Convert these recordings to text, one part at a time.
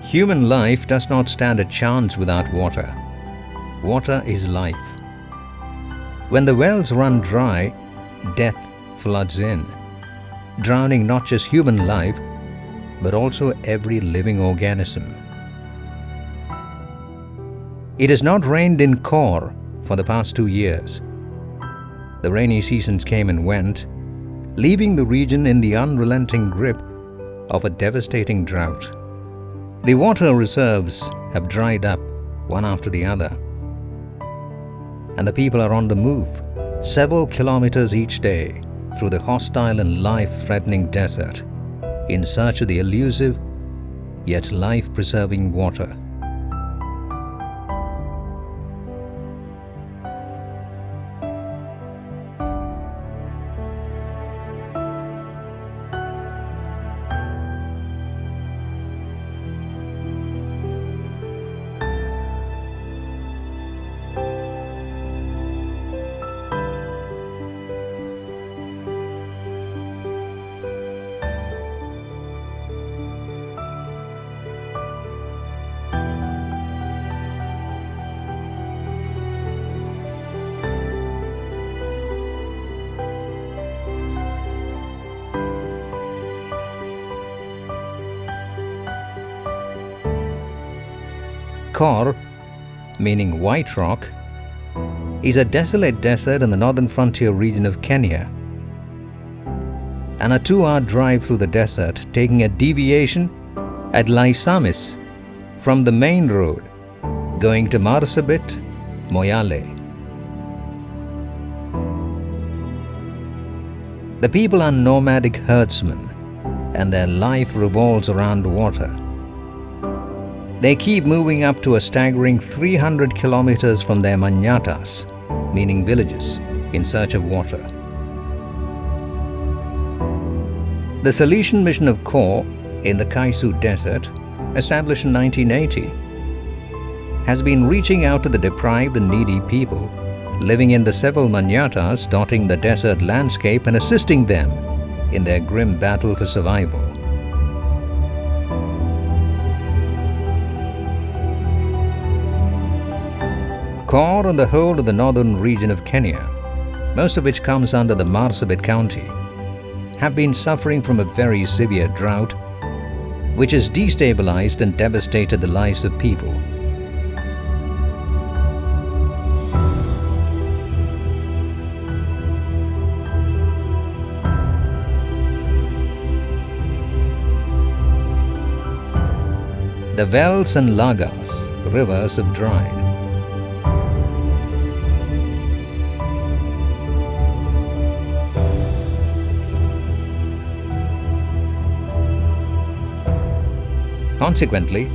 Human life does not stand a chance without water. Water is life. When the wells run dry, death floods in, drowning not just human life, but also every living organism. It has not rained in Korr for the past 2 years. The rainy seasons came and went, leaving the region in the unrelenting grip of a devastating drought. The water reserves have dried up one after the other, and the people are on the move, several kilometers each day through the hostile and life-threatening desert in search of the elusive yet life-preserving water. Korr, meaning white rock, is a desolate desert in the northern frontier region of Kenya. And a 2-hour drive through the desert, taking a deviation at Laisamis from the main road, going to Marsabit, Moyale. The people are nomadic herdsmen, and their life revolves around water. They keep moving up to a staggering 300 kilometers from their manyatas, meaning villages, in search of water. The Salesian mission of Korr in the Kaisu Desert, established in 1980, has been reaching out to the deprived and needy people living in the several manyatas dotting the desert landscape and assisting them in their grim battle for survival. Korr and the whole of the northern region of Kenya, most of which comes under the Marsabit County, have been suffering from a very severe drought which has destabilized and devastated the lives of people. The wells and lagas, rivers, have dried. Consequently,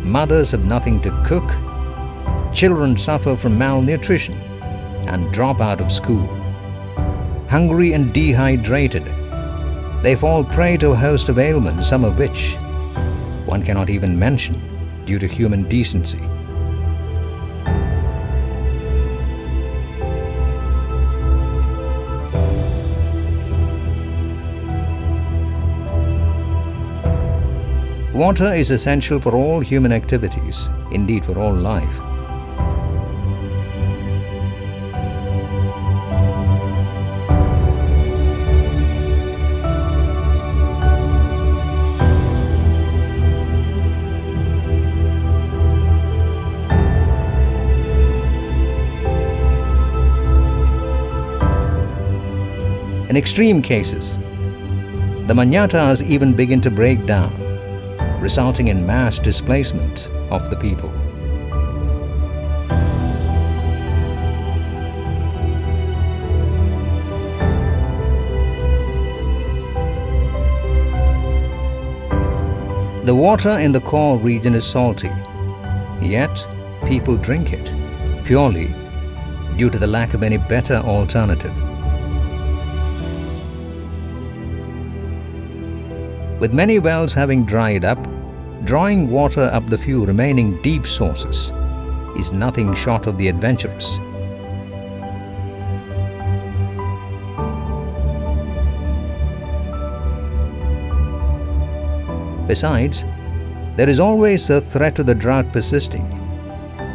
mothers have nothing to cook, children suffer from malnutrition and drop out of school. Hungry and dehydrated, they fall prey to a host of ailments, some of which one cannot even mention due to human decency. Water is essential for all human activities, indeed for all life. In extreme cases, the manyatas even begin to break down, resulting in mass displacement of the people. The water in the Korr region is salty, yet people drink it purely due to the lack of any better alternative. With many wells having dried up, drawing water up the few remaining deep sources is nothing short of the adventurous. Besides, There is always a threat to the drought persisting,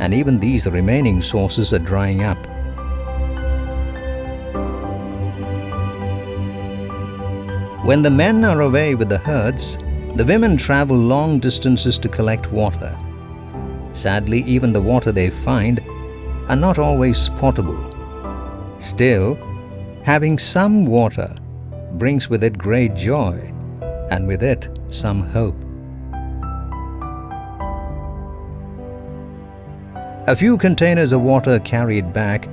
and even these remaining sources are drying up. When the men are away with the herds, the women travel long distances to collect water. Sadly, even the water they find are not always potable. Still, having some water brings with it great joy, and with it some hope. A few containers of water carried back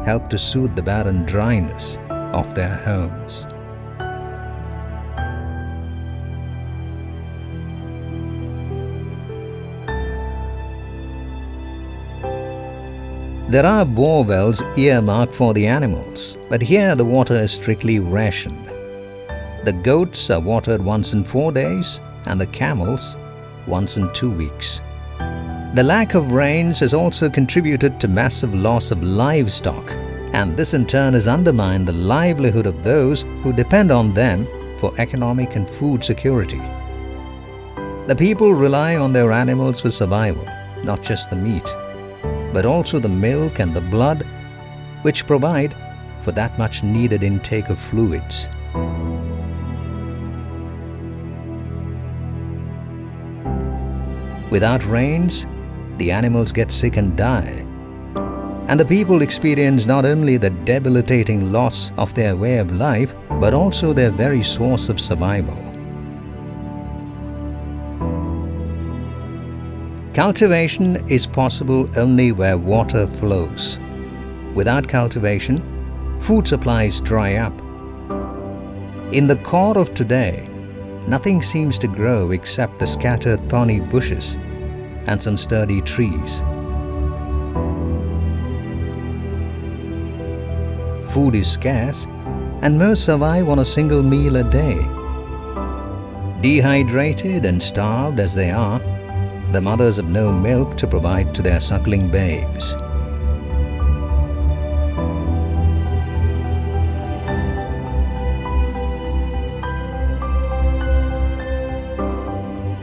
help to soothe the barren dryness of their homes. There are bore wells earmarked for the animals, but here the water is strictly rationed. The goats are watered once in 4 days and the camels once in 2 weeks. The lack of rains has also contributed to massive loss of livestock, and this in turn has undermined the livelihood of those who depend on them for economic and food security. The people rely on their animals for survival, not just the meat, but also the milk and the blood, which provide for that much needed intake of fluids. Without rains, the animals get sick and die, and the people experience not only the debilitating loss of their way of life, but also their very source of survival. Cultivation is possible only where water flows. Without cultivation, food supplies dry up. In the Korr of today, nothing seems to grow except the scattered thorny bushes and some sturdy trees. Food is scarce, and most survive on a single meal a day. Dehydrated and starved as they are, the mothers have no milk to provide to their suckling babes.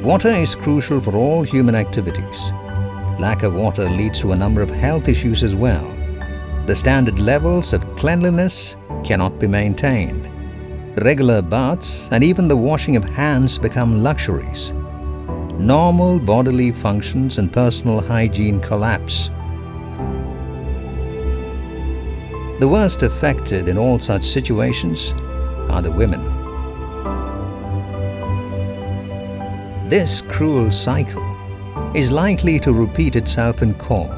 Water is crucial for all human activities. Lack of water leads to a number of health issues as well. The standard levels of cleanliness cannot be maintained. Regular baths and even the washing of hands become luxuries. Normal bodily functions and personal hygiene collapse. The worst affected in all such situations are the women. This cruel cycle is likely to repeat itself in Korr.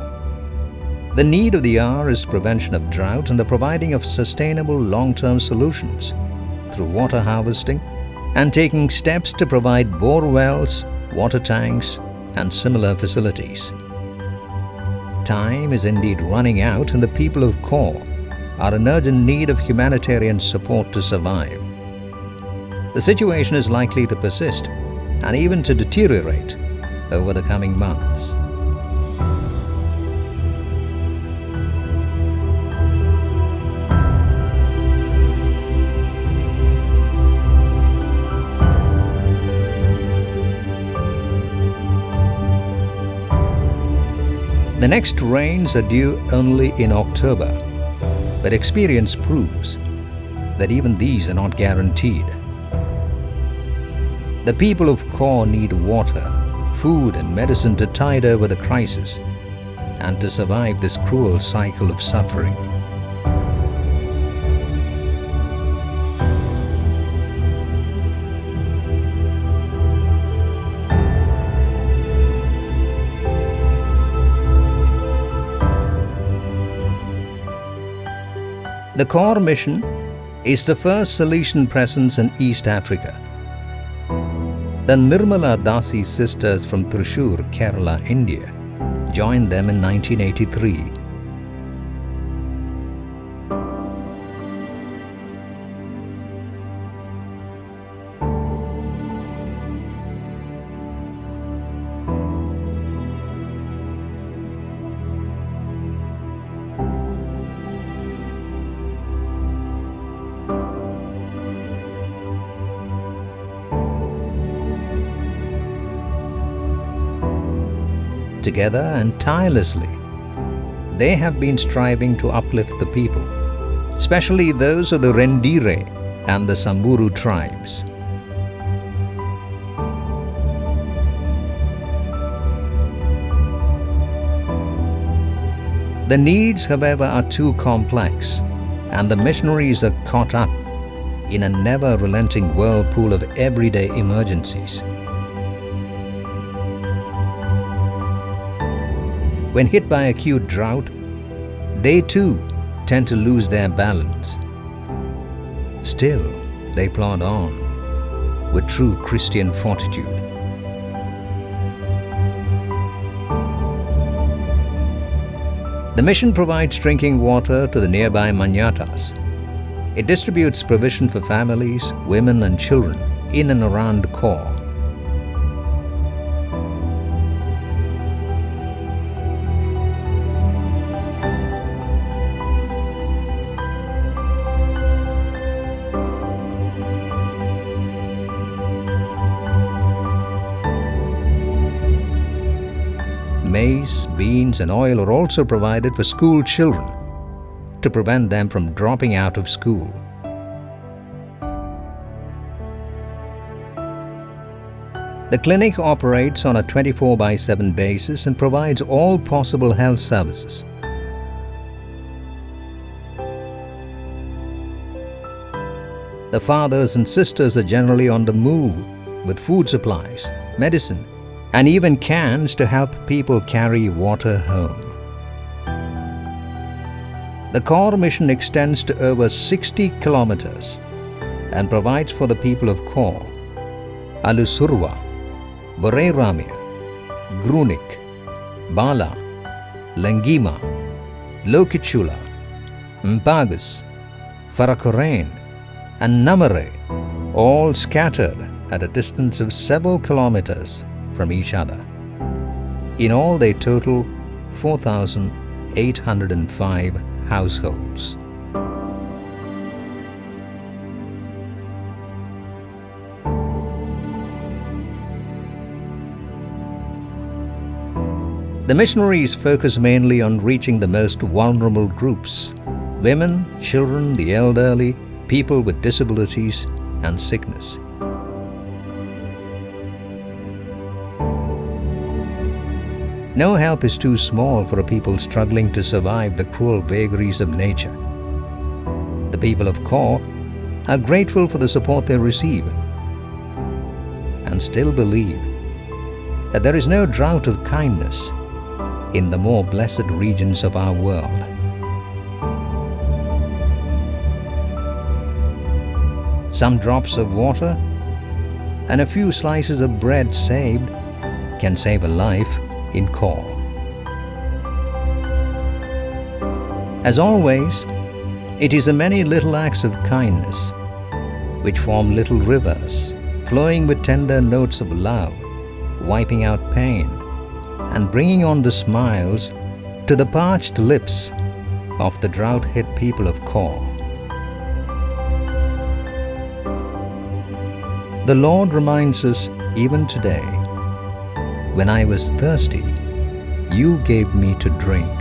The need of the hour is prevention of drought and the providing of sustainable long-term solutions through water harvesting and taking steps to provide bore wells, water tanks, and similar facilities. Time is indeed running out, and the people of Korr are in urgent need of humanitarian support to survive. The situation is likely to persist and even to deteriorate over the coming months. The next rains are due only in October, but experience proves that even these are not guaranteed. The people of Korr need water, food and medicine to tide over the crisis and to survive this cruel cycle of suffering. The Korr mission is the first Salesian presence in East Africa. The Nirmala Dasi sisters from Thrissur, Kerala, India, joined them in 1983. Together and tirelessly, they have been striving to uplift the people, especially those of the Rendire and the Samburu tribes. The needs, however, are too complex, and the missionaries are caught up in a never-relenting whirlpool of everyday emergencies. When hit by acute drought, they too tend to lose their balance. Still, they plod on with true Christian fortitude. The mission provides drinking water to the nearby manyatas. It distributes provision for families, women and children in and around Korr. Maize, beans and oil are also provided for school children to prevent them from dropping out of school. The clinic operates on a 24/7 basis and provides all possible health services. The fathers and sisters are generally on the move with food supplies, medicine, and even cans to help people carry water home. The Korr mission extends to over 60 kilometers and provides for the people of Korr, Alusurwa, Borairamia, Grunik, Bala, Langima, Lokichula, Mpagus, Farakorain, and Namare, all scattered at a distance of several kilometers from each other. In all, they total 4,805 households. The missionaries focus mainly on reaching the most vulnerable groups: women, children, the elderly, people with disabilities and sickness. No help is too small for a people struggling to survive the cruel vagaries of nature. The people of Korr are grateful for the support they receive and still believe that there is no drought of kindness in the more blessed regions of our world. Some drops of water and a few slices of bread saved can save a life in Korr. As always, it is the many little acts of kindness which form little rivers, flowing with tender notes of love, wiping out pain, and bringing on the smiles to the parched lips of the drought-hit people of Korr. The Lord reminds us even today, "When I was thirsty, you gave me to drink.